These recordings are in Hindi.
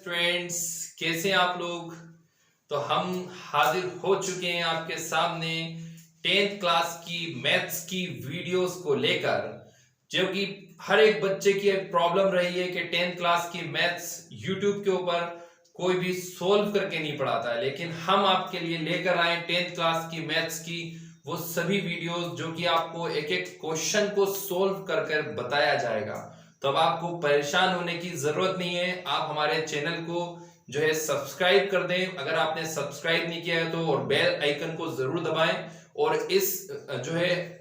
फ्रेंड्स, कैसे हैं आप लोग। तो हम हाजिर हो चुके हैं आपके सामने 10th क्लास की मैथ्स की वीडियोस को लेकर, जो कि हर एक बच्चे की एक प्रॉब्लम रही है कि 10th क्लास की मैथ्स यूट्यूब के ऊपर कोई भी सोल्व करके नहीं पढ़ाता है। लेकिन हम आपके लिए लेकर आए 10th क्लास की मैथ्स की वो सभी वीडियोस जो कि आपको एक एक क्वेश्चन को सोल्व कर कर बताया जाएगा। तो अब आपको परेशान होने की जरूरत नहीं है, आप हमारे चैनल को जो है सब्सक्राइब कर दें अगर आपने सब्सक्राइब नहीं किया है तो, और बेल आइकन को जरूर दबाएं। और इस जो है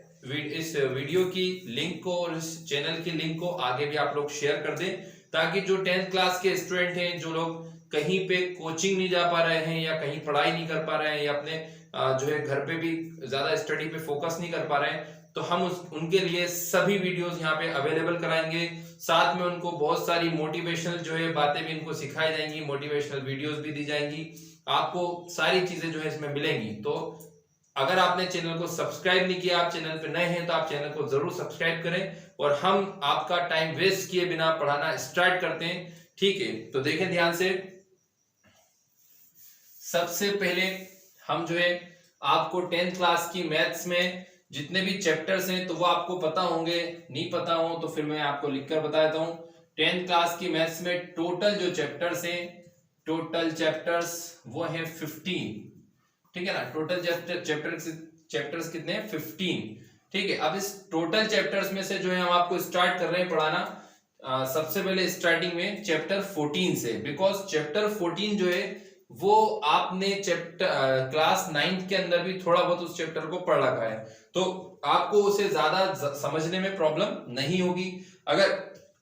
इस वीडियो की लिंक को और इस चैनल की लिंक को आगे भी आप लोग शेयर कर दें, ताकि जो 10th क्लास के स्टूडेंट हैं, जो लोग कहीं पे कोचिंग नहीं जा पा रहे हैं या कहीं पढ़ाई नहीं कर पा रहे हैं या अपने जो है घर पे भी ज्यादा स्टडी पे फोकस नहीं कर पा रहे हैं, तो हम उनके लिए सभी वीडियोस यहाँ पे अवेलेबल कराएंगे। साथ में उनको बहुत सारी मोटिवेशनल जो है बातें भी इनको सिखाई जाएंगी, मोटिवेशनल वीडियोस भी दी जाएंगी, आपको सारी चीजें जो है इसमें मिलेंगी। तो अगर आपने चैनल को सब्सक्राइब नहीं किया, आप चैनल पे नए हैं, तो आप चैनल को जरूर सब्सक्राइब करें और हम आपका टाइम वेस्ट किए बिना पढ़ाना स्टार्ट करते हैं। ठीक है, तो देखें ध्यान से। सबसे पहले हम जो है आपको 10th क्लास की मैथ्स में जितने भी चैप्टर्स हैं तो वो आपको पता होंगे, नहीं पता हो तो फिर मैं आपको लिखकर बता देता हूं। 10th क्लास की मैथ्स में टोटल जो चैप्टर्स हैं, टोटल चैप्टर्स वो है 15। ठीक है ना, टोटल चैप्टर्स कितने हैं? 15। ठीक है, अब इस टोटल चैप्टर्स में से जो है हम आपको स्टार्ट कर रहे हैं पढ़ाना सबसे पहले स्टार्टिंग में चैप्टर 14 से, बिकॉज चैप्टर 14 जो है वो आपने चैप्टर क्लास 9th के अंदर भी थोड़ा बहुत उस चैप्टर को पढ़ रखा है, तो आपको उसे ज्यादा समझने में प्रॉब्लम नहीं होगी। अगर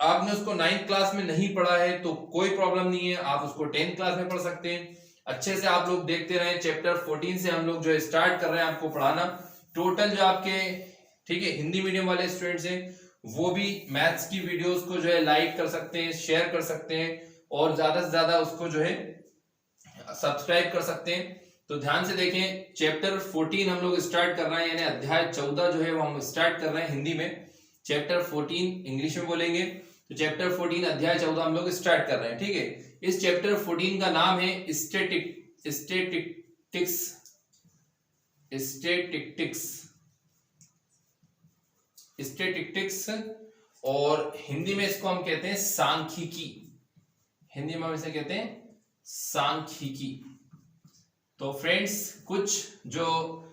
आपने उसको 9th क्लास में नहीं पढ़ा है तो कोई प्रॉब्लम नहीं है, आप उसको 10th क्लास में पढ़ सकते हैं। अच्छे से आप लोग देखते रहे, चैप्टर 14 से हम लोग जो स्टार्ट कर रहे हैं आपको पढ़ाना। टोटल जो आपके ठीक है हिंदी मीडियम वाले स्टूडेंट्स हैं वो भी मैथ्स की वीडियोस को जो है लाइक कर सकते हैं, शेयर कर सकते हैं और ज्यादा से ज्यादा उसको जो है सब्सक्राइब कर सकते हैं। तो ध्यान से देखें, चैप्टर 14 हम लोग स्टार्ट कर रहे हैं, यानी अध्याय 14 जो है वो हम स्टार्ट कर रहे हैं हिंदी में। चैप्टर 14 इंग्लिश में बोलेंगे तो चैप्टर 14 अध्याय 14 हम लोग स्टार्ट कर रहे हैं। ठीक है, इस चैप्टर 14 का नाम है स्टैटिस्टिक्स। स्टैटिस्टिक्स और हिंदी में इसको हम कहते हैं सांख्यिकी। हिंदी में हम इसे कहते हैं सांख्यिकी। तो फ्रेंड्स, कुछ जो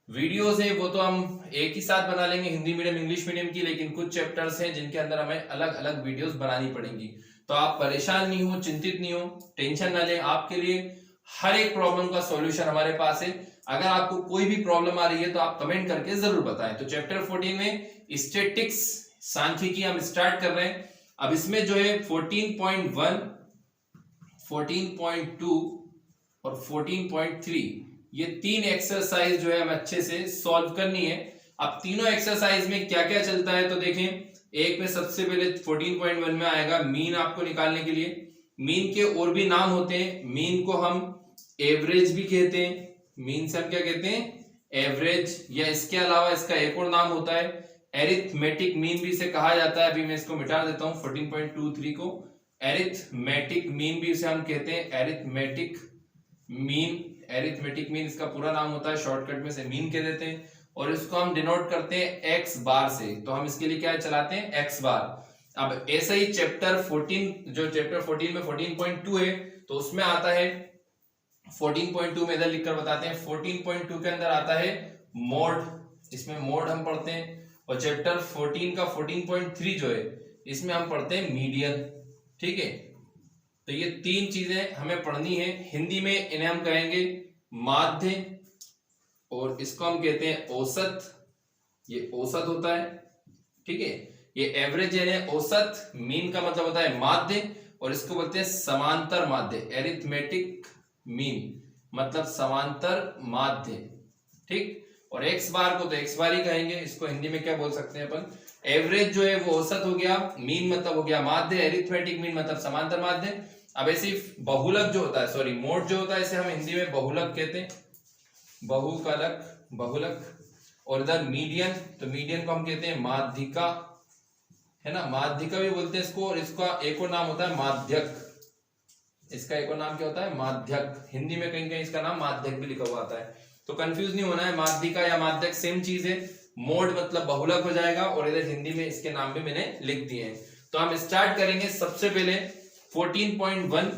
वीडियोस है वो तो हम एक ही साथ बना लेंगे हिंदी मीडियम इंग्लिश मीडियम की, लेकिन कुछ चैप्टर्स हैं जिनके अंदर हमें अलग अलग वीडियोस बनानी पड़ेंगी। तो आप परेशान नहीं हो, चिंतित नहीं हो, टेंशन ना लें, आपके लिए हर एक प्रॉब्लम का सॉल्यूशन हमारे पास है। अगर आपको कोई भी प्रॉब्लम आ रही है तो आप कमेंट करके जरूर बताएं। तो चैप्टर 14 में स्टैटिस्टिक्स सांख्यिकी हम स्टार्ट कर रहे हैं। अब इसमें जो है 14.1, 14.2 और 14.3 ये तीन एक्सरसाइज जो है हमें अच्छे से सॉल्व करनी है। अब तीनों एक्सरसाइज में क्या क्या चलता है तो देखें, एक में सबसे पहले 14.1 में आएगा मीन आपको निकालने के लिए। मीन के और भी नाम होते हैं, मीन को हम एवरेज भी कहते हैं। मीन से हम क्या कहते हैं? एवरेज। या इसके अलावा इसका एक और नाम होता है एरिथमेटिक मीन भी इसे कहा जाता है। अभी मैं इसको मिटा देता हूं 14.23 को। एरिथमेटिक मीन भी इसे हम कहते हैं एरिथमेटिक मीन। एरिथमेटिक मीन इसका पूरा नाम होता है, शॉर्टकट में से मीन कह देते हैं। और इसको हम डिनोट करते हैं एक्स बार से, तो हम इसके लिए क्या चलाते हैं? एक्स बार। अब ऐसे ही चैप्टर 14 जो चैप्टर 14 में 14.2 है तो उसमें आता है 14.2 में इधर लिखकर बताते हैं। 14.2 के अंदर आता है मोड, इसमें मोड हम पढ़ते हैं। और चैप्टर 14 का 14.3 जो है इसमें हम पढ़ते हैं मीडियन। ठीक है, तो ये तीन चीजें हमें पढ़नी है। हिंदी में इन्हें हम कहेंगे माध्य और इसको हम कहते हैं औसत। ये औसत होता है। ठीक है, ये एवरेज यानी औसत, मीन का मतलब होता है माध्य और इसको बोलते हैं समांतर माध्य। एरिथमेटिक मीन मतलब समांतर माध्य। ठीक, और एक्स बार को तो एक्स बार ही कहेंगे, इसको हिंदी में क्या बोल सकते हैं अपन? एवरेज जो है वो औसत हो गया, मीन मतलब हो गया माध्य, एरिथमेटिक मीन मतलब समांतर माध्य। अब ऐसे बहुलक जो होता है, सॉरी मोड जो होता है, इसे हम हिंदी में बहुलक कहते हैं, बहुकलक, बहुलक। और इधर मीडियन, तो मीडियन को हम कहते हैं माध्यिका, है ना, माध्यिका भी बोलते हैं इसको। और इसका एक और नाम होता है माध्यक। इसका एक और नाम क्या होता है, माध्यक। हिंदी में कहीं कहीं इसका नाम माध्यक भी लिखा हुआ आता है, तो कंफ्यूज नहीं होना है, माध्यिका या माध्यक सेम चीज है। मोड मतलब बहुलक हो जाएगा, और इधर हिंदी में इसके नाम भी मैंने लिख दिए हैं। तो हम स्टार्ट करेंगे सबसे पहले 14.1।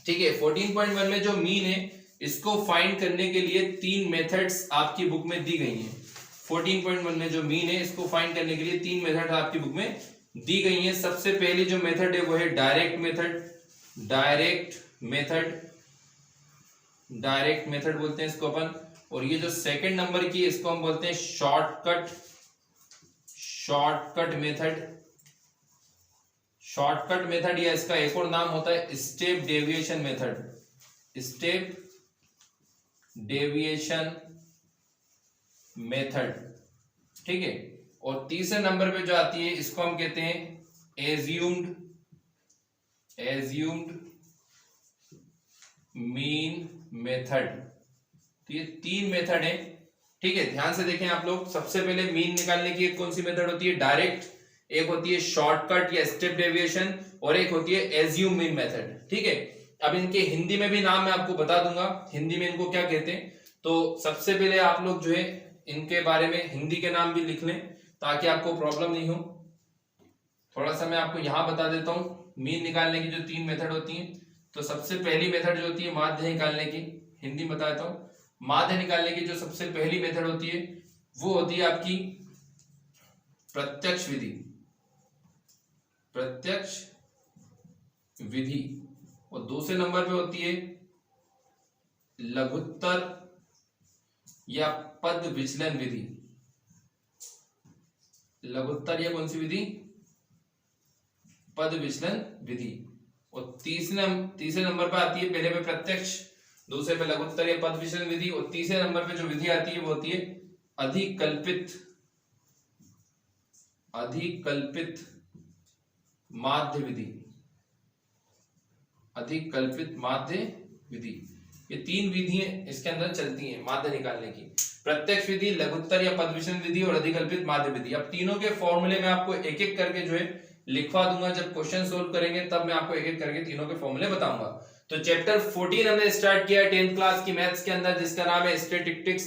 ठीक है, 14.1 में जो मीन है इसको फाइंड करने के लिए 3 मेथड्स आपकी बुक में दी गई हैं। 14.1 में जो मीन है इसको फाइंड करने के लिए 3 मेथड आपकी बुक में दी गई हैं। सबसे पहली जो मेथड है वो है डायरेक्ट मेथड। डायरेक्ट मेथड बोलते हैं इसको अपन। और ये जो सेकंड नंबर की इसको हम बोलते हैं शॉर्टकट मेथड या इसका एक और नाम होता है स्टेप डेविएशन मेथड। ठीक है, और तीसरे नंबर पे जो आती है इसको हम कहते हैं एज्यूम्ड मीन मेथड। तो ये 3 मेथड है। ठीक है, ध्यान से देखें आप लोग। सबसे पहले मीन निकालने की एक कौन सी मेथड होती है, डायरेक्ट, एक होती है शॉर्टकट या स्टेप डेविएशन, और एक होती है एज्यूम मीन मेथड। ठीक है, अब इनके हिंदी में भी नाम मैं आपको बता दूंगा, हिंदी में इनको क्या कहते हैं। तो सबसे पहले आप लोग जो है इनके बारे में हिंदी के नाम भी लिख लें ताकि आपको प्रॉब्लम नहीं हो। थोड़ा सा मैं आपको यहां बता देता हूं मीन निकालने की जो 3 मेथड होती हैं। तो सबसे पहली मेथड जो होती है माध्य निकालने की, हिंदी में बता देता हूं। माध्य निकालने की जो सबसे पहली मेथड होती है वो होती है आपकी प्रत्यक्ष विधि। और दूसरे नंबर पे होती है लघुत्तर या पद विचलन विधि। लघुत्तर या कौन सी विधि, पद विचलन विधि। और तीसरे नंबर पर आती है, पहले पे प्रत्यक्ष, दूसरे पे लघुत्तर या पद विचलन विधि, और तीसरे नंबर पे जो विधि आती है वो होती है अधिकल्पित माध्य विधि। ये 3 विधियां इसके अंदर चलती हैं माध्य निकालने की, प्रत्यक्ष विधि, लघुत्तर या पद विचलन विधि और अधिकल्पित माध्य विधि। अब तीनों के फॉर्मूले में आपको एक एक करके जो है लिखवा दूंगा। जब क्वेश्चन सोल्व करेंगे तब मैं आपको एक एक करके तीनों के फॉर्मूले बताऊंगा। तो चैप्टर 14 हमने स्टार्ट किया 10th क्लास की मैथ्स के अंदर, जिसका नाम है स्टैटिस्टिक्स,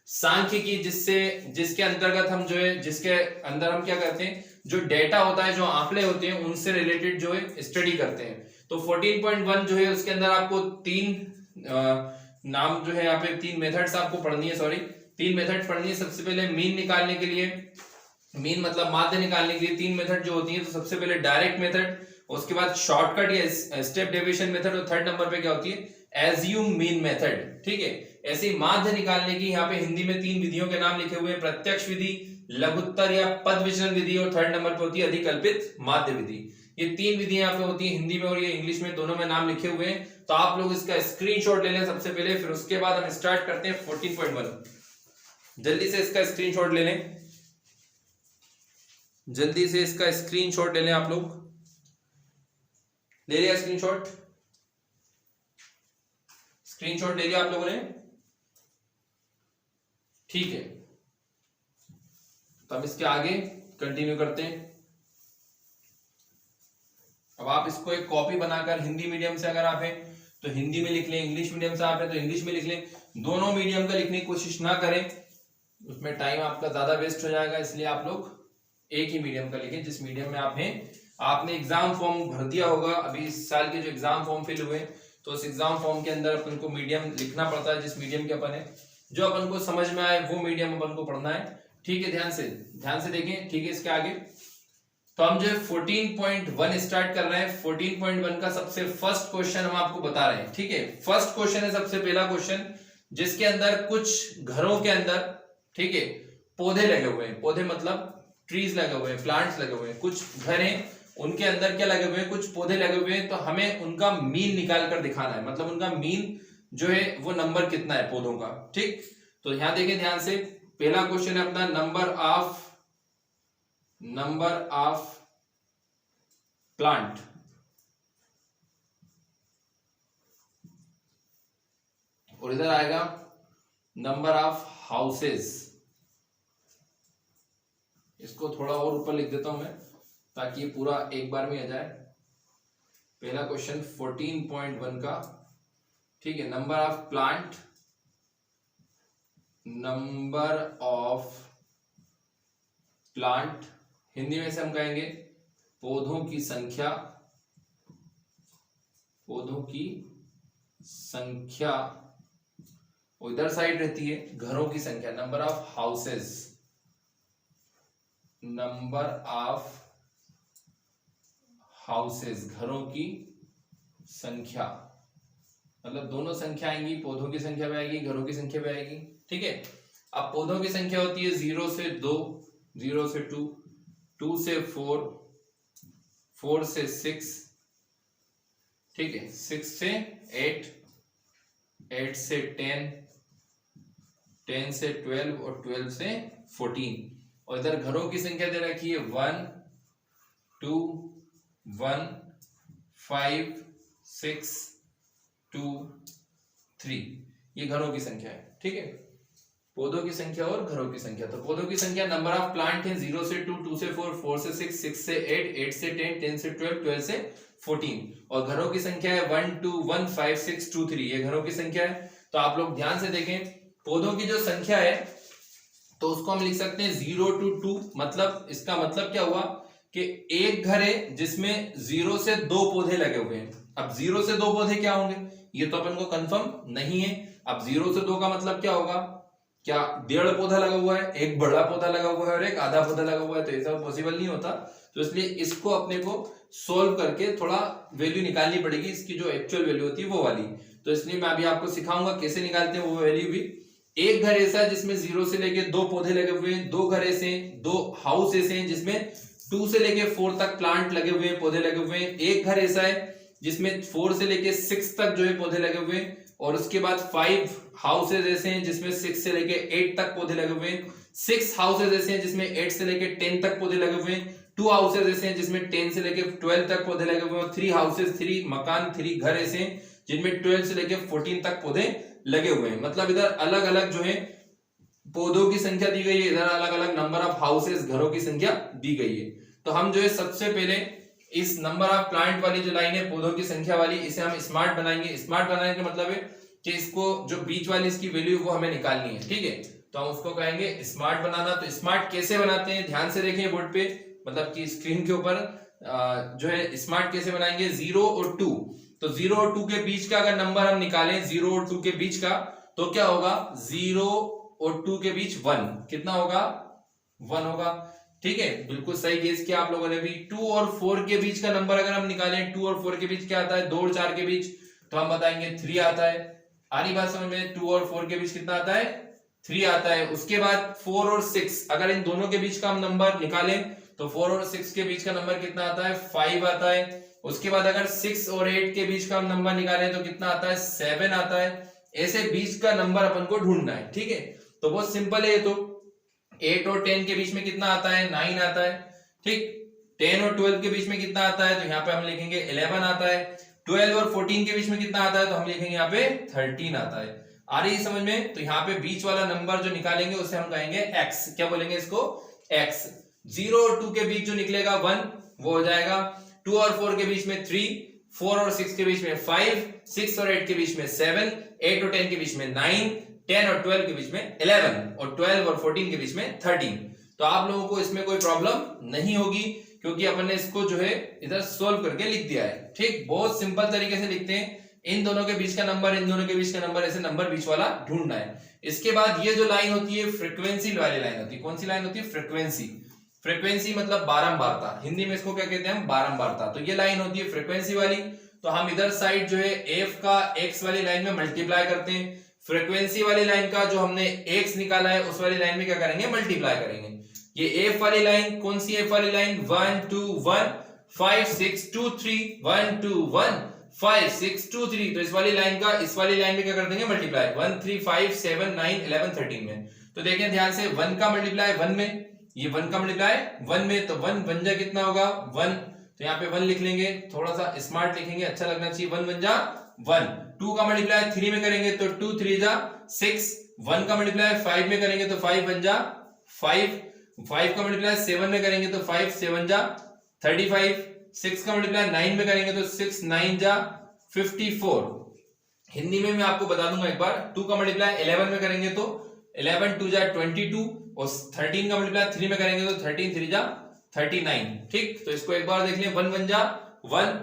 सांख्यिकी, जिसके अंतर्गत हम जो है जिसके अंदर हम क्या करते हैं, जो डेटा होता है, जो आंकड़े होते हैं, उनसे रिलेटेड जो है स्टडी करते हैं। तो 14.1 जो है उसके अंदर आपको 3 नाम जो है यहाँ पे 3 मेथड्स आपको पढ़नी है, 3 मेथड पढ़नी है। सबसे पहले मीन निकालने के लिए, मीन मतलब माध्य निकालने के लिए 3 मेथड जो होती है। तो सबसे पहले डायरेक्ट मेथड, उसके बाद शॉर्टकट या स्टेप डेविएशन मेथड, और थर्ड नंबर पे क्या होती है, एज्यूम मीन मेथड। ठीक है, ऐसे ही माध्य निकालने की यहाँ पे हिंदी में 3 विधियों के नाम लिखे हुए हैं, प्रत्यक्ष विधि, लघुत्तर या पद विचलन विधि, और थर्ड नंबर पे होती है अधिकल्पित माध्य विधि। ये 3 विधियां यहाँ पे होती है हिंदी में, और ये इंग्लिश में दोनों में नाम लिखे हुए हैं। तो आप लोग इसका स्क्रीनशॉट ले लें सबसे पहले, फिर उसके बाद हम स्टार्ट करते हैं 14.1। जल्दी से इसका स्क्रीनशॉट ले लें, जल्दी से इसका स्क्रीनशॉट ले लें। आप लोग ले लिया स्क्रीनशॉट? स्क्रीनशॉट ले लिया आप लोगों ने? ठीक है, तो हम इसके आगे कंटिन्यू करते हैं। अब आप इसको एक कॉपी बनाकर, हिंदी मीडियम से अगर आप हैं तो हिंदी में लिख लें, इंग्लिश मीडियम से आप हैं तो इंग्लिश में लिख लें। दोनों मीडियम का लिखने की कोशिश ना करें, उसमें टाइम आपका ज्यादा वेस्ट हो जाएगा। इसलिए आप लोग एक ही मीडियम का लिखें जिस मीडियम में आप हैं। आपने एग्जाम फॉर्म भर दिया होगा, अभी इस साल के जो एग्जाम फॉर्म फिल हुए, तो उस एग्जाम फॉर्म के अंदर अपन को मीडियम लिखना पड़ता है जिस मीडियम के अपन है। जो अपन को समझ में आए वो मीडियम अपन को पढ़ना है। ठीक है, ध्यान से देखें। ठीक है, इसके आगे तो हम जो है 14.1 स्टार्ट कर रहे हैं। 14.1 का सबसे फर्स्ट क्वेश्चन हम आपको बता रहे हैं। ठीक है, फर्स्ट क्वेश्चन है सबसे पहला क्वेश्चन, जिसके अंदर कुछ घरों के अंदर, ठीक है, पौधे लगे हुए हैं। पौधे मतलब ट्रीज लगे हुए हैं, प्लांट्स लगे हुए हैं। कुछ घर हैं उनके अंदर क्या लगे हुए हैं, कुछ पौधे लगे हुए हैं। तो हमें उनका मीन निकाल कर दिखाना है, मतलब उनका मीन जो है वो नंबर कितना है पौधों का। ठीक, तो यहां देखें ध्यान से, पहला क्वेश्चन है अपना नंबर ऑफ प्लांट। और इधर आएगा नंबर ऑफ हाउसेस। इसको थोड़ा और ऊपर लिख देता हूं मैं ताकि ये पूरा एक बार में आ जाए। पहला क्वेश्चन 14.1 का, ठीक है। Number of plant, number of plant Hindi में से हम कहेंगे पौधों की संख्या, पौधों की संख्या। इधर साइड रहती है घरों की संख्या, number of houses, number of houses, घरों की संख्या। मतलब दोनों संख्या आएंगी, पौधों की संख्या भी आएगी, घरों की संख्या भी आएगी, ठीक है। अब पौधों की संख्या होती है 0 से 2, 0 से 2, 2 से 4, 4 से 6, ठीक है, 6 से 8, 8 से 10, 10 से 12 और 12 से 14। और इधर घरों की संख्या दे रखी है 1, 2, 1, 5, 6, 2, 3। ये घरों की संख्या है, ठीक है। पौधों की संख्या और घरों की संख्या। तो पौधों की संख्या, नंबर ऑफ प्लांट है 0 से 2, 2 से 4, 4 से 6, 6 से 8, 8 से 10, 10 से 12, 12 से 14। और घरों की संख्या है 1, 2, 1, 5, 6, 2, 3। ये घरों की संख्या है। तो आप लोग ध्यान से देखें, पौधों की जो संख्या है तो उसको हम लिख सकते हैं 0 to 2। मतलब इसका मतलब क्या हुआ कि एक घर है जिसमें 0 से 2 पौधे लगे हुए हैं। अब 0 से 2 पौधे क्या होंगे, ये तो अपन को कंफर्म नहीं है। अब 0 से 2 का मतलब क्या होगा, क्या 1.5 पौधा लगा हुआ है, एक बड़ा पौधा लगा हुआ है और एक आधा पौधा लगा हुआ है, तो ऐसा पॉसिबल नहीं होता। तो इसलिए इसको अपने को सोल्व करके थोड़ा वैल्यू निकालनी पड़ेगी, इसकी जो एक्चुअल वैल्यू होती है वो वाली। तो इसलिए मैं अभी आपको सिखाऊंगा कैसे निकालते हैं वो वैल्यू भी। एक घर ऐसा है जिसमें 0 से लेके 2 पौधे लगे हुए हैं, 2 घर ऐसे, 2 हाउस ऐसे हैं जिसमें 2 से लेके 4 तक प्लांट लगे हुए हैं, पौधे लगे हुए हैं। एक घर ऐसा है जिसमें 4 से लेके 6 तक जो है पौधे लगे हुए हैं। और उसके बाद 5 हाउसेज ऐसे हैं जिसमें 6 से लेके 8 तक पौधे लगे हुए हैं। 6 हाउसेज ऐसे हैं जिसमें 8 से लेके 10 तक पौधे लगे हुए हैं। 2 हाउसेज ऐसे हैं जिसमें 10 से लेके 12 तक पौधे लगे हुए हैं। 3 हाउसेज, 3 मकान, 3 घर ऐसे हैं जिनमें 12 से लेके 14 तक पौधे लगे हुए हैं। मतलब इधर अलग अलग जो है पौधों की संख्या दी गई है, इधर अलग अलग नंबर ऑफ हाउसेस, घरों की संख्या दी गई है। तो हम जो है सबसे पहले इस नंबर ऑफ प्लांट वाली जो लाइन है पौधों की संख्या वाली, इसे हम स्मार्ट बनाएंगे। स्मार्ट बनाने का मतलब है कि इसको जो बीच वाली इसकी वैल्यू वो हमें निकालनी है, ठीक है। तो हम उसको कहेंगे स्मार्ट बनाना। तो स्मार्ट कैसे बनाते हैं, ध्यान से देखें बोर्ड पे, मतलब कि स्क्रीन के ऊपर जो है स्मार्ट कैसे बनाएंगे। 0 और 2, तो 0 और 2 के बीच का अगर नंबर हम निकालें 0 और 2 के बीच का, तो क्या होगा, 0 और 2 के बीच 1, कितना होगा, 1 होगा, ठीक है। बिल्कुल सही गेस किया आप लोगों ने भी। 2 और 4 के बीच का नंबर अगर हम निकालें, 2 और 4 के बीच क्या आता है, 2 और 4 के बीच, तो हम बताएंगे 3 आता है। आ रही बात समझ में, 2 और 4 के बीच कितना आता है, 3 आता है। उसके बाद 4 और 6, अगर इन दोनों के बीच का हम नंबर निकालें तो 4 और 6 के बीच का नंबर कितना आता है, 5 आता है। उसके बाद अगर 6 और 8 के बीच का हम नंबर निकालें तो कितना आता है, 7 आता है। ऐसे बीच का नंबर अपन को ढूंढना है, ठीक है। तो बहुत सिंपल है। तो 8 और 10 के बीच में कितना आता है, 9 आता है, ठीक। 10 और 12 के बीच में कितना आता है, तो यहाँ पे हम लिखेंगे 11 आता है। 12 और 14 के बीच में कितना आता है, तो हम लिखेंगे यहाँ पे 13 आता है। आ रही है समझ में। तो यहाँ पे बीच वाला नंबर जो निकालेंगे उसे हम कहेंगे x, क्या बोलेंगे इसको, x। 0 और 2 के बीच जो निकलेगा 1 वो हो जाएगा। 2 और 4 के बीच में 3, 4 और 6 के बीच में 5, 6 और 8 के बीच में 7, 8 और 10 के बीच में 9, 10 और 12 के बीच में 11 और 12 और 14 के बीच में 13। तो आप लोगों को इसमें कोई प्रॉब्लम नहीं होगी क्योंकि अपन ने इसको जो है इधर सोल्व करके लिख दिया है, ठीक। बहुत सिंपल तरीके से लिखते हैं, इन दोनों के बीच का नंबर, इन दोनों के बीच का नंबर, ऐसे नंबर बीच वाला ढूंढना है। इसके बाद ये जो लाइन होती है फ्रीक्वेंसी वाली लाइन होती है। कौन सी लाइन होती है, फ्रीक्वेंसी। फ्रीक्वेंसी मतलब बारंबारता, हिंदी में इसको क्या कहते हैं हम, बारंबारता। तो ये लाइन होती है फ्रीक्वेंसी वाली। तो हम इधर साइड जो है f का x वाली लाइन में मल्टीप्लाई करते हैं। फ्रीक्वेंसी वाली लाइन का जो हमने x निकाला है उस वाली लाइन में क्या करेंगे, मल्टीप्लाई करेंगे। ये f वाली लाइन, कौन सी f वाली लाइन, 1 2 1 5 6 2 3, 1 2 1 5 6 2 3। तो इस वाली लाइन का इस वाली लाइन में क्या कर देंगे, मल्टीप्लाई। 1 3 5 7 9 11 13 में। तो देखें ध्यान से, 1 का मल्टीप्लाई 1 में, ये 1 का मल्टीप्लाई 1 में, तो 1 बन जा कितना होगा, 1। तो यहाँ पे 1 लिख लेंगे, थोड़ा सा स्मार्ट लिखेंगे, अच्छा लगना चाहिए। 1 बन जा 1। 2 का मल्टीप्लाई 3 में करेंगे तो 2 3 जा 6। 1 का मल्टीप्लाई 5 में करेंगे तो 5 बन जा 5। 5 का मल्टीप्लाई 7 में करेंगे तो 5 7 जा 35। 6 का मल्टीप्लाई 9 में करेंगे तो 6 9 जा 54। हिंदी में मैं आपको बता दूंगा एक बार, 2 का मल्टीप्लाई 11 में करेंगे तो 11 2 जा 22 और 13 का मल्टीप्लाई 3 में करेंगे तो 13 3 जा 39। ठीक, तो इसको एक बार देख लें। 1 1 जा 1,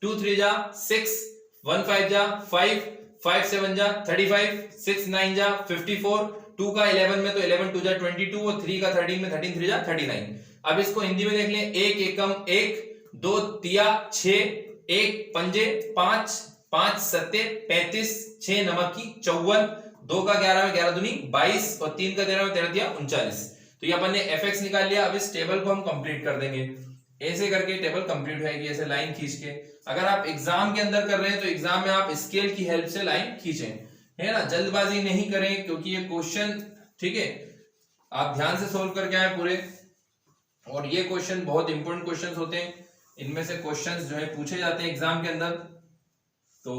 2 3 जा 6, 1 5 जा 5, 5 7 जा 35, 6 9 जा 54, 2 का 11 में तो 11 2 जा 22 और 3 का 13 में 13 3 जा 39। अब इसको हिंदी में देख लें। 1 एकम 1, 2 तिया 6, 1 पंजे 5, 5 सत्ते 35, 6 नमक की 54, 2 का 11 में 11 दूनी 22 और 3 का 13 में 13 दिया 39। तो ये अपन ने fx निकाल लिया। अब इस टेबल को हम कंप्लीट कर देंगे। ऐसे करके टेबल कंप्लीट होगी, ऐसे लाइन खींच के। अगर आप एग्जाम के अंदर कर रहे हैं तो एग्जाम में आप स्केल की हेल्प से लाइन खींचें, है ना, जल्दबाजी नहीं करें, क्योंकि ये क्वेश्चन, ठीक है, आप ध्यान से सोल्व करके आए पूरे। और ये क्वेश्चन बहुत इंपॉर्टेंट क्वेश्चंस होते हैं, इनमें से क्वेश्चंस जो है पूछे जाते हैं एग्जाम के अंदर। तो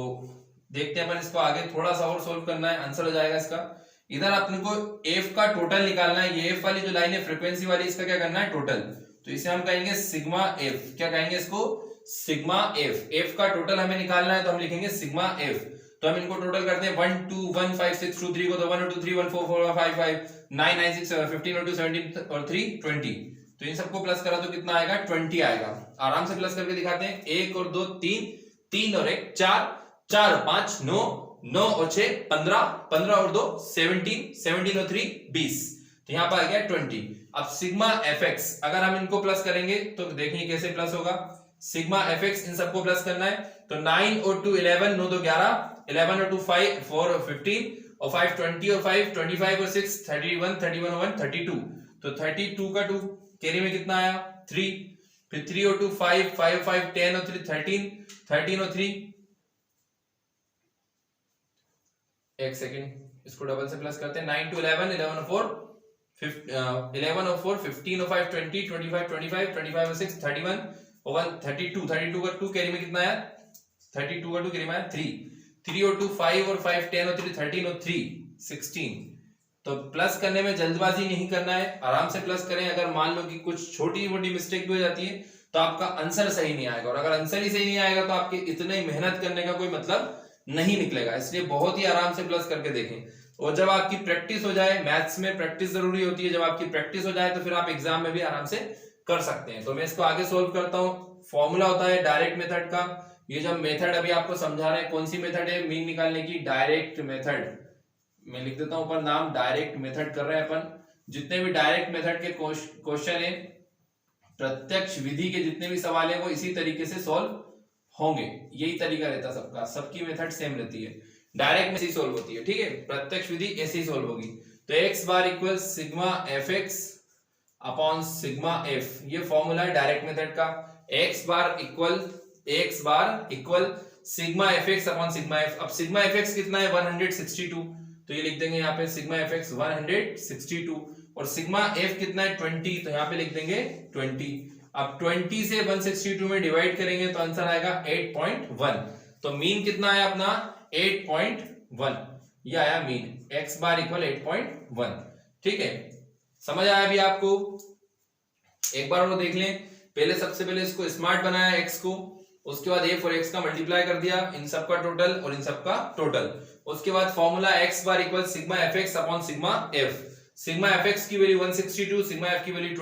देखते हैं अपन इसको आगे थोड़ा सा और सोल्व करना है, आंसर हो जाएगा इसका। इधर अपने को एफ का टोटल निकालना है। ये एफ वाली जो लाइन है फ्रीक्वेंसी वाली, इसका क्या करना है, टोटल। तो इसे हम कहेंगे सिग्मा एफ। क्या कहेंगे इसको, सिग्मा एफ। एफ का टोटल हमें निकालना है तो हम लिखेंगे सिग्मा एफ। तो हम इनको टोटल करते हैं 1 2 1 5 6 2 3 को, तो 1 2 3 1 4 4 5 5 9 9 6 15 2 17 और 3 20। तो इन सबको प्लस करा तो कितना आएगा, 20 आएगा। आराम से प्लस करके दिखाते हैं। 1 और 2 3, 3 और 1 4, 4 और 5 9, 9 और 6 15, 15 और 2 17, 17 और 3 20। तो यहाँ पर आ गया 20। अब सिग्मा fx अगर हम इनको प्लस करेंगे तो देखिए कैसे प्लस होगा। सिग्मा fx इन सबको प्लस करना है तो 9 और 2 11, 9 तो 11, 11 और 2 5 4 और 15 और 5 20 और 5 25 और 6 31, 31 और 1 32। तो 32 का 2 कैरी में कितना आया, 3, फिर 3 और 2 5, 5 5 10 और 3 13, 13 और 3, एक सेकेंड इसको डबल से प्लस करते हैं। 9 to 11, 11 और 4 11 और 4 15 और 5 20, 25 25, 25 और 6 31 और 1 32, 32 का 2 कैरी में कितना आया, 32 का 2 कैरी में आया 3, 3 और 2 5 और 5 10 और 3 13 और 3 16। तो प्लस करने में जल्दबाजी नहीं करना है, आराम से प्लस करें। अगर मान लो कि कुछ छोटी मोटी मिस्टेक भी हो जाती है तो आपका आंसर सही नहीं आएगा, और अगर आंसर ही सही नहीं आएगा तो आपके इतने मेहनत करने का कोई मतलब नहीं निकलेगा। इसलिए बहुत ही आराम से प्लस करके देखें। और जब आपकी प्रैक्टिस हो जाए, मैथ्स में प्रैक्टिस जरूरी होती है, जब आपकी प्रैक्टिस हो जाए तो फिर आप एग्जाम में भी आराम से कर सकते हैं। तो मैं इसको आगे सोल्व करता हूँ। फॉर्मूला होता है डायरेक्ट मेथड का। ये जब मेथड अभी आपको समझा रहे हैं, कौन सी मेथड है मीन निकालने की, डायरेक्ट मेथड। मैं लिख देता हूं ऊपर नाम, डायरेक्ट मेथड कर रहे हैं अपन। जितने भी डायरेक्ट मेथड के क्वेश्चन है, प्रत्यक्ष विधि के जितने भी सवाल है वो इसी तरीके से सॉल्व होंगे। यही तरीका रहता है सबका, सबकी मेथड सेम रहती है। डायरेक्ट में ऐसी सॉल्व होती है, ठीक है, प्रत्यक्ष विधि ऐसी सॉल्व होगी। तो x bar equal sigma fx upon sigma f, ये फॉर्मूला है डायरेक्ट मेथड का। x bar equal sigma fx upon sigma f। अब सिग्मा fx कितना है, 162, तो ये लिख देंगे यहाँ पे सिग्मा fx 162, और सिग्मा f कितना है 20, तो यहाँ पे लिख देंगे 20। अब 20 से 162 में डिवाइड करेंगे तो आंसर आएगा 8.1। तो मीन कितना आया अपना, 8.1, ये आया मीन। x बार इक्वल 8.1, ठीक है, समझ आया अभी आपको। एक बार और देख लें। पहले सबसे पहले इसको स्मार्ट बनाया x को, उसके बाद f और x का मल्टीप्लाई कर दिया, इन सब का टोटल और इन सब का टोटल। उसके बाद formula x bar equal sigma fx upon sigma f। Sigma fx की वैल्यू 162, सिग्मा f की वैल्यू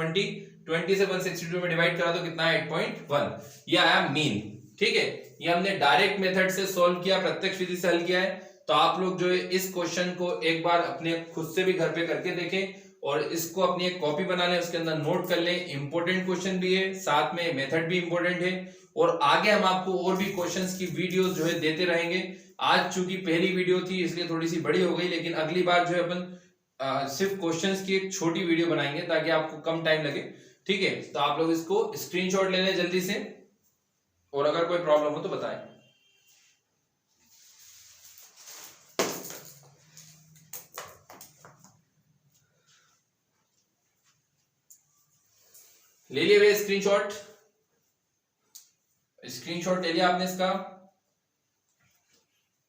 20 से 162 में डिवाइड करा तो कितना है 8.1, ये आया मीन, ठीक है। ये हमने डायरेक्ट मेथड से सॉल्व किया, प्रत्यक्ष विधि से हल किया है। तो आप लोग जो है इस क्वेश्चन को एक बार अपने खुद से भी घर पे करके देखें और इसको अपनी एक कॉपी बना लें, उसके अंदर नोट कर लें। इंपॉर्टेंट क्वेश्चन भी है, साथ में मेथड भी इंपॉर्टेंट है, और आगे हम आपको और भी क्वेश्चंस की वीडियोस जो है देते रहेंगे। आज चूंकि पहली वीडियो थी इसलिए थोड़ी सी बड़ी हो गई, लेकिन अगली बार जो है अपन सिर्फ क्वेश्चंस की एक छोटी वीडियो बनाएंगे ताकि आपको कम टाइम लगे, ठीक है। तो आप लोग इसको स्क्रीनशॉट ले लें जल्दी से, और अगर कोई प्रॉब्लम हो तो बताएं। ले लिए भैया स्क्रीनशॉट, स्क्रीनशॉट ले लिया आपने, इसका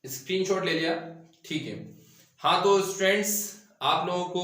स्क्रीनशॉट ले लिया, ठीक है। हाँ तो स्टूडेंट्स, आप लोगों को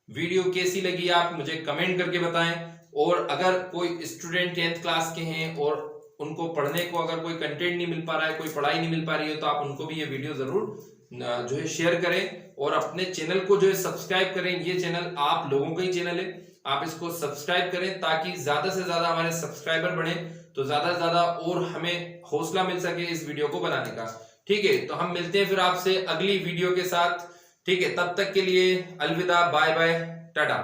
वीडियो कैसी लगी आप मुझे कमेंट करके बताएं। और अगर कोई स्टूडेंट 10th क्लास के हैं और उनको पढ़ने को अगर कोई कंटेंट नहीं मिल पा रहा है, कोई पढ़ाई नहीं मिल पा रही है, तो आप उनको भी ये वीडियो जरूर जो है शेयर करें और अपने चैनल को जो है सब्सक्राइब करें। ये चैनल आप लोगों का ही चैनल है, आप इसको सब्सक्राइब करें ताकि ज्यादा से ज्यादा हमारे सब्सक्राइबर बढ़े, तो ज्यादा से ज्यादा और हमें हौसला मिल सके इस वीडियो को बनाने का। ठीक है, तो हम मिलते हैं फिर आपसे अगली वीडियो के साथ। ठीक है, तब तक के लिए अलविदा, बाय बाय, टाटा।